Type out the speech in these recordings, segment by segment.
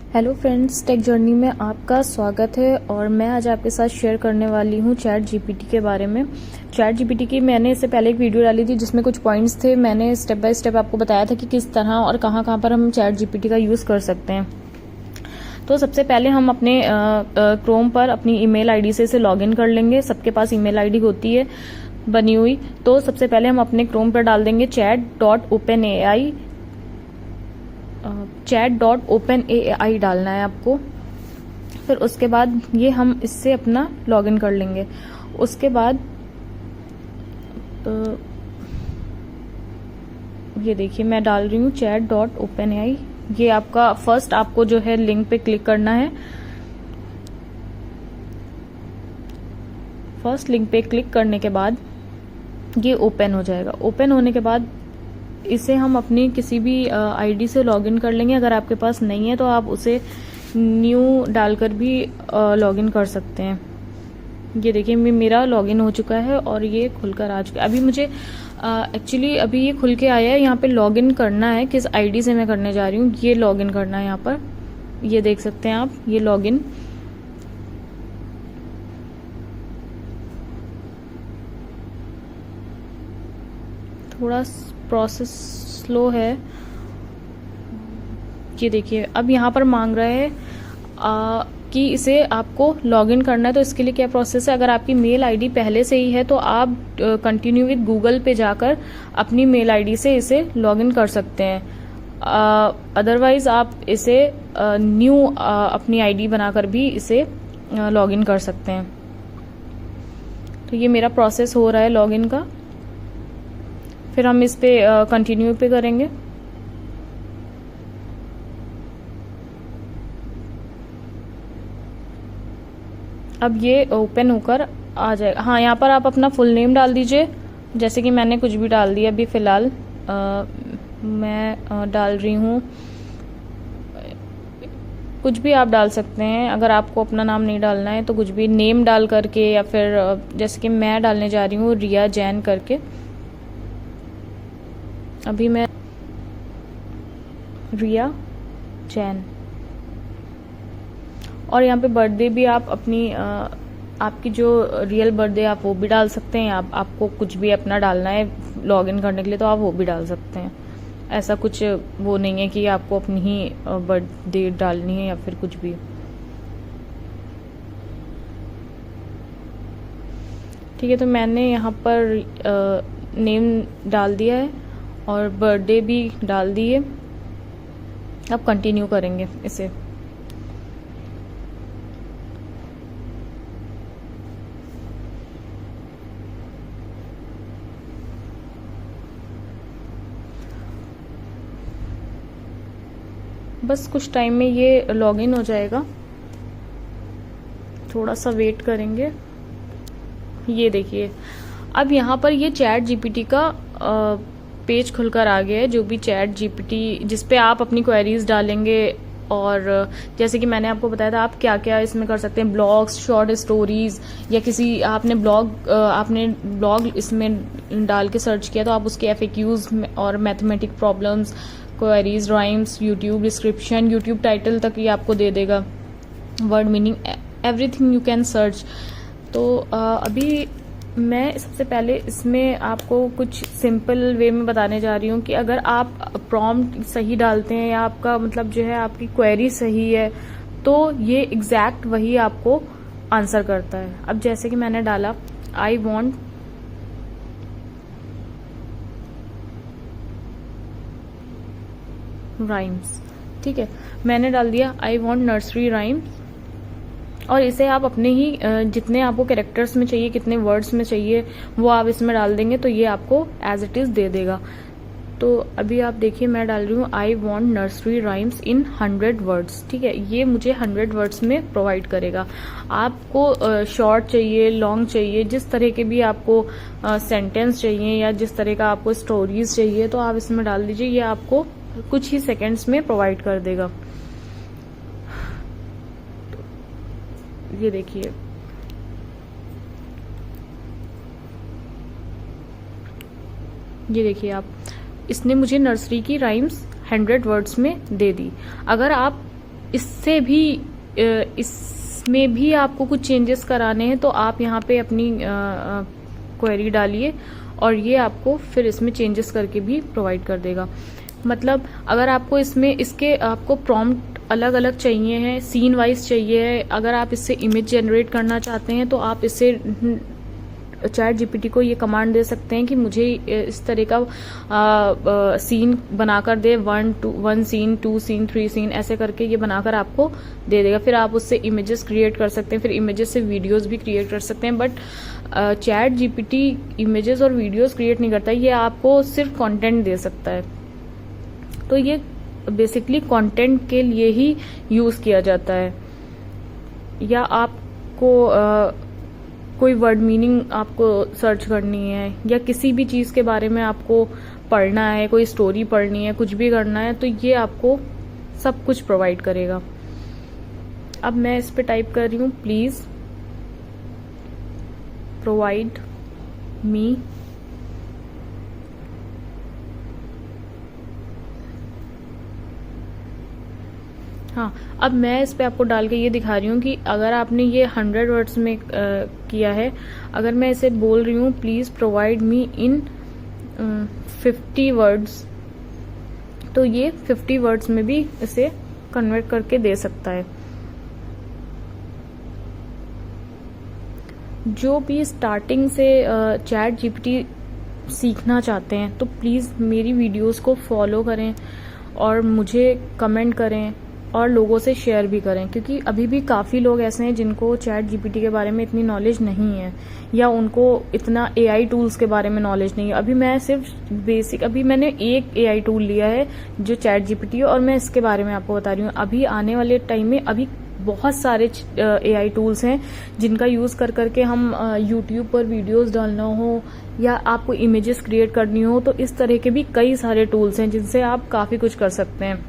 Hello friends, take journey में आपका स्वागत है। और मैं आज आपके साथ शेयर करने वाली हूँ चैट जीपीटी के बारे में। चैट जीपीटी की मैंने इससे पहले एक वीडियो डाली थी जिसमें कुछ पॉइंट्स थे। मैंने स्टेप बाय स्टेप आपको बताया था कि किस तरह और कहाँ पर हम चैट जीपीटी का यूज़ कर सकते हैं। तो सबसे पहले हम अपने क्रोम पर अपनी ईमेल आईडी से इसे लॉगिन कर लेंगे। सबके पास ईमेल आईडी होती है बनी हुई। तो सबसे पहले हम अपने क्रोम पर डाल देंगे chat.openai डालना है आपको। फिर उसके बाद ये हम इससे अपना लॉगिन कर लेंगे। उसके बाद ये देखिए मैं डाल रही हूँ chat.openai। ये आपका फर्स्ट आपको जो है लिंक पे क्लिक करना है। फर्स्ट लिंक पे क्लिक करने के बाद ये ओपन हो जाएगा। ओपन होने के बाद इसे हम अपनी किसी भी आईडी से लॉगिन कर लेंगे। अगर आपके पास नहीं है तो आप उसे न्यू डालकर भी लॉगिन कर सकते हैं। ये देखिए मेरा लॉगिन हो चुका है और ये खुलकर आ चुका है। अभी मुझे एक्चुअली अभी ये खुल के आया है। यहाँ पे लॉगिन करना है, किस आईडी से मैं करने जा रही हूँ ये लॉगिन करना है। यहाँ पर ये देख सकते हैं आप, ये लॉगिन। थोड़ा प्रोसेस स्लो है। ये देखिए अब यहाँ पर मांग रहा है कि इसे आपको लॉगिन करना है। तो इसके लिए क्या प्रोसेस है, अगर आपकी मेल आईडी पहले से ही है तो आप कंटिन्यू विद गूगल पे जाकर अपनी मेल आईडी से इसे लॉगिन कर सकते हैं। अदरवाइज आप इसे न्यू अपनी आईडी बनाकर भी इसे लॉगिन कर सकते हैं। तो ये मेरा प्रोसेस हो रहा है लॉगिन का। फिर हम इस पे कंटिन्यू पे करेंगे। अब ये ओपन होकर आ जाएगा। हाँ, यहाँ पर आप अपना फुल नेम डाल दीजिए। जैसे कि मैंने कुछ भी डाल दिया। अभी फ़िलहाल मैं डाल रही हूँ, कुछ भी आप डाल सकते हैं। अगर आपको अपना नाम नहीं डालना है तो कुछ भी नेम डाल करके, या फिर जैसे कि मैं डालने जा रही हूँ रिया जैन करके। अभी मैं रिया जैन। और यहाँ पे बर्थडे भी आप अपनी आपकी जो रियल बर्थडे आप वो भी डाल सकते हैं। आपको कुछ भी अपना डालना है लॉगिन करने के लिए तो आप वो भी डाल सकते हैं। ऐसा कुछ वो नहीं है कि आपको अपनी ही बर्थडे डालनी है या फिर कुछ भी। ठीक है, तो मैंने यहाँ पर नेम डाल दिया है और बर्थडे भी डाल दी है। अब कंटिन्यू करेंगे इसे। बस कुछ टाइम में ये लॉगिन हो जाएगा। थोड़ा सा वेट करेंगे। ये देखिए अब यहाँ पर ये चैट जीपीटी का पेज खुलकर आ गया है। जो भी चैट जीपीटी जिस पे आप अपनी क्वेरीज डालेंगे, और जैसे कि मैंने आपको बताया था आप क्या क्या इसमें कर सकते हैं, ब्लॉग्स, शॉर्ट स्टोरीज, या किसी आपने ब्लॉग इसमें डाल के सर्च किया तो आप उसके FAQs और mathematic problems, queries, rhymes, YouTube description, YouTube title तक ये आपको दे देगा, word meaning, everything you can search. तो अभी मैं सबसे पहले इसमें आपको कुछ सिंपल वे में बताने जा रही हूँ कि अगर आप प्रॉम्प्ट सही डालते हैं या आपका मतलब जो है आपकी क्वेरी सही है तो ये एग्जैक्ट वही आपको आंसर करता है। अब जैसे कि मैंने डाला आई वॉन्ट राइम्स। ठीक है, मैंने डाल दिया आई वॉन्ट नर्सरी राइम्स। और इसे आप अपने ही जितने आपको कैरेक्टर्स में चाहिए, कितने वर्ड्स में चाहिए वो आप इसमें डाल देंगे तो ये आपको एज इट इज दे देगा। तो अभी आप देखिए मैं डाल रही हूँ I want nursery rhymes in 100 words. ठीक है, ये मुझे 100 वर्ड्स में प्रोवाइड करेगा। आपको शॉर्ट चाहिए, लॉन्ग चाहिए, जिस तरह के भी आपको सेंटेंस चाहिए या जिस तरह का आपको स्टोरीज चाहिए तो आप इसमें डाल दीजिए। ये आपको कुछ ही सेकेंड्स में प्रोवाइड कर देगा। ये देखिए आप, इसने मुझे नर्सरी की राइम्स 100 वर्ड्स में दे दी। अगर आप इससे भी इसमें भी आपको कुछ चेंजेस कराने हैं तो आप यहाँ पे अपनी क्वेरी डालिए और ये आपको फिर इसमें चेंजेस करके भी प्रोवाइड कर देगा। मतलब अगर आपको इसमें इसके आपको प्रॉम्प्ट अलग अलग चाहिए हैं, सीन वाइज चाहिए है, अगर आप इससे इमेज जनरेट करना चाहते हैं तो आप इससे चैट जीपीटी को ये कमांड दे सकते हैं कि मुझे इस तरह का सीन बनाकर दे, 1 सीन, 2 सीन, 3 सीन, ऐसे करके ये बनाकर आपको दे देगा। फिर आप उससे इमेजेस क्रिएट कर सकते हैं, फिर इमेजेस से वीडियोस भी क्रिएट कर सकते हैं। बट चैट जीपीटी इमेजेस और वीडियोस क्रिएट नहीं करता, ये आपको सिर्फ कंटेंट दे सकता है। तो ये बेसिकली कंटेंट के लिए ही यूज किया जाता है। या आपको कोई वर्ड मीनिंग आपको सर्च करनी है या किसी भी चीज़ के बारे में आपको पढ़ना है, कोई स्टोरी पढ़नी है, कुछ भी करना है, तो ये आपको सब कुछ प्रोवाइड करेगा। अब मैं इस पे टाइप कर रही हूँ, प्लीज़ प्रोवाइड मी हाँ, अब मैं इस पे आपको डाल के ये दिखा रही हूँ कि अगर आपने ये 100 वर्ड्स में किया है, अगर मैं इसे बोल रही हूँ please provide me in 50 words, तो ये 50 वर्ड्स में भी इसे कन्वर्ट करके दे सकता है। जो भी स्टार्टिंग से चैट जीपीटी सीखना चाहते हैं तो प्लीज़ मेरी वीडियोस को फॉलो करें और मुझे कमेंट करें और लोगों से शेयर भी करें, क्योंकि अभी भी काफ़ी लोग ऐसे हैं जिनको चैट जीपीटी के बारे में इतनी नॉलेज नहीं है या उनको इतना एआई टूल्स के बारे में नॉलेज नहीं है। अभी मैं सिर्फ बेसिक, अभी मैंने एक एआई टूल लिया है जो चैट जीपीटी है और मैं इसके बारे में आपको बता रही हूँ। अभी आने वाले टाइम में अभी बहुत सारे एआई टूल्स हैं जिनका यूज़ कर करके हम यूट्यूब पर वीडियोस डालना हो या आपको इमेजेस क्रिएट करनी हो, तो इस तरह के भी कई सारे टूल्स हैं जिनसे आप काफ़ी कुछ कर सकते हैं।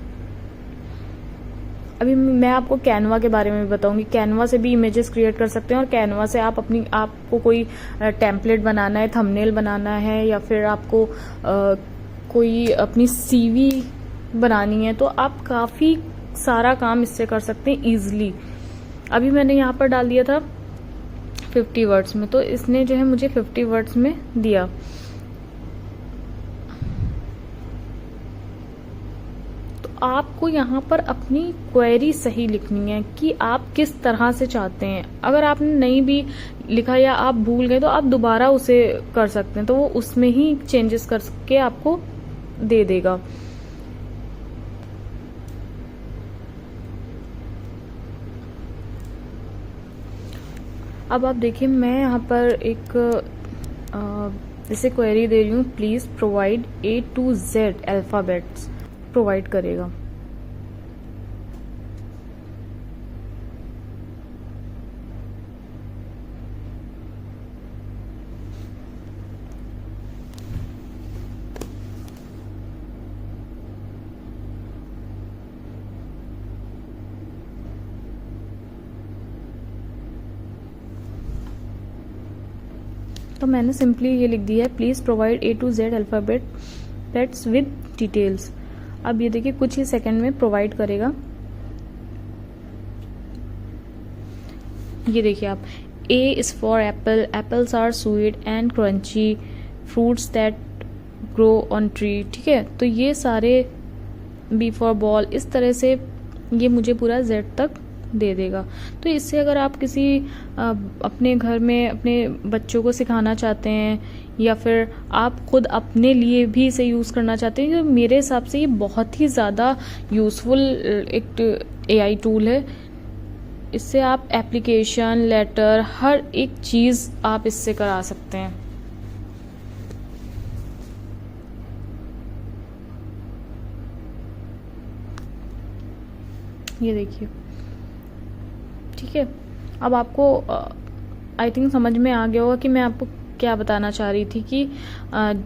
अभी मैं आपको कैनवा के बारे में भी बताऊंगी। कैनवा से भी इमेजेस क्रिएट कर सकते हैं और कैनवा से आप आपको कोई टेम्पलेट बनाना है, थंबनेल बनाना है या फिर आपको कोई अपनी सीवी बनानी है, तो आप काफ़ी सारा काम इससे कर सकते हैं ईजिली। अभी मैंने यहाँ पर डाल दिया था 50 वर्ड्स में, तो इसने जो है मुझे 50 वर्ड्स में दिया। आपको यहाँ पर अपनी क्वेरी सही लिखनी है कि आप किस तरह से चाहते हैं। अगर आपने नहीं भी लिखा या आप भूल गए तो आप दोबारा उसे कर सकते हैं, तो वो उसमें ही चेंजेस करके आपको दे देगा। अब आप देखिए, मैं यहाँ पर एक जैसे क्वेरी दे रही हूँ, please provide A to Z alphabets, provide करेगा। तो मैंने सिंपली ये लिख दिया है, please provide A to Z alphabets with details. अब ये देखिए कुछ ही सेकंड में प्रोवाइड करेगा। ये देखिए आप, A is for apple, apples are sweet and crunchy, fruits that grow on tree। ठीक है, तो ये सारे B for ball, इस तरह से ये मुझे पूरा Z तक दे देगा। तो इससे अगर आप किसी अपने घर में अपने बच्चों को सिखाना चाहते हैं या फिर आप खुद अपने लिए भी इसे यूज़ करना चाहते हैं, तो मेरे हिसाब से ये बहुत ही ज़्यादा यूज़फुल एक एआई टूल है। इससे आप एप्लीकेशन, लेटर, हर एक चीज़ आप इससे करा सकते हैं। ये देखिए, ठीक है। अब आपको आई थिंक समझ में आ गया होगा कि मैं आपको क्या बताना चाह रही थी कि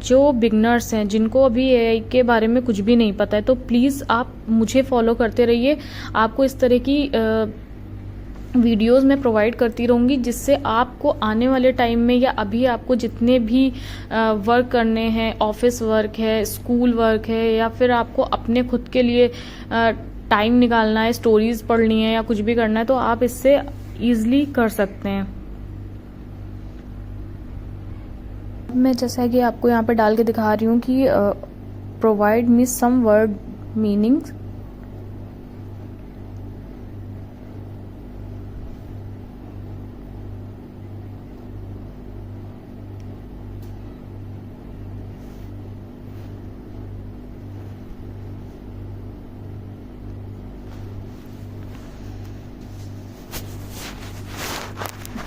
जो बिगनर्स हैं, जिनको अभी एआई के बारे में कुछ भी नहीं पता है, तो प्लीज़ आप मुझे फॉलो करते रहिए। आपको इस तरह की वीडियोस मैं प्रोवाइड करती रहूँगी, जिससे आपको आने वाले टाइम में या अभी आपको जितने भी वर्क करने हैं, ऑफिस वर्क है, स्कूल वर्क है, या फिर आपको अपने खुद के लिए टाइम निकालना है, स्टोरीज पढ़नी है या कुछ भी करना है तो आप इससे ईजिली कर सकते हैं। मैं जैसा कि आपको यहाँ पे डाल के दिखा रही हूँ कि provide me some word meanings.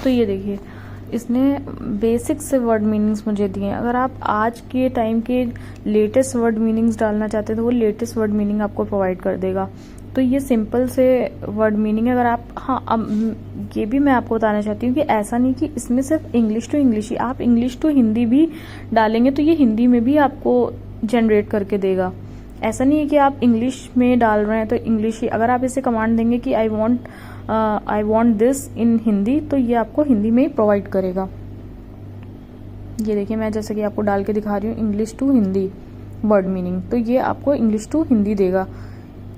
तो ये देखिए इसने बेसिक से वर्ड मीनिंग्स मुझे दिए हैं। अगर आप आज के टाइम के लेटेस्ट वर्ड मीनिंग्स डालना चाहते हैं तो वो लेटेस्ट वर्ड मीनिंग आपको प्रोवाइड कर देगा। तो ये सिंपल से वर्ड मीनिंग है। अगर आप अब ये भी मैं आपको बताना चाहती हूँ कि ऐसा नहीं कि इसमें सिर्फ इंग्लिश टू इंग्लिश ही, आप इंग्लिश टू हिंदी भी डालेंगे तो ये हिंदी में भी आपको जनरेट करके देगा। ऐसा नहीं है कि आप इंग्लिश में डाल रहे हैं तो इंग्लिश ही, अगर आप इसे कमांड देंगे कि I want this in Hindi तो ये आपको हिंदी में ही प्रोवाइड करेगा। ये देखिए मैं जैसे कि आपको डाल के दिखा रही हूँ English to Hindi word meaning, तो ये आपको इंग्लिश टू हिंदी देगा।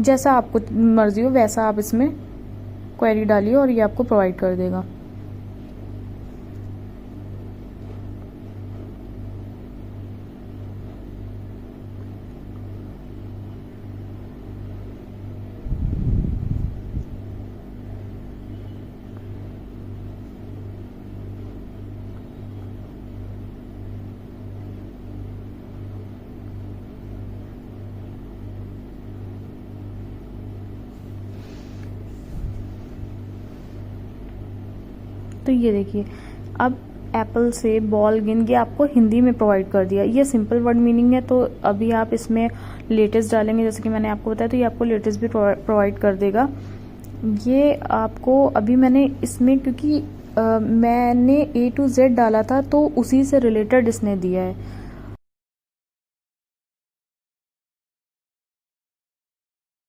जैसा आपको मर्जी हो वैसा आप इसमें क्वेरी डालिए और ये आपको प्रोवाइड कर देगा। तो ये देखिए अब एप्पल से बॉल गिन के आपको हिंदी में प्रोवाइड कर दिया। ये सिंपल वर्ड मीनिंग है तो अभी आप इसमें लेटेस्ट डालेंगे जैसे कि मैंने आपको बताया तो ये आपको लेटेस्ट भी प्रोवाइड कर देगा। ये आपको अभी मैंने इसमें क्योंकि मैंने A to Z डाला था तो उसी से रिलेटेड इसने दिया है।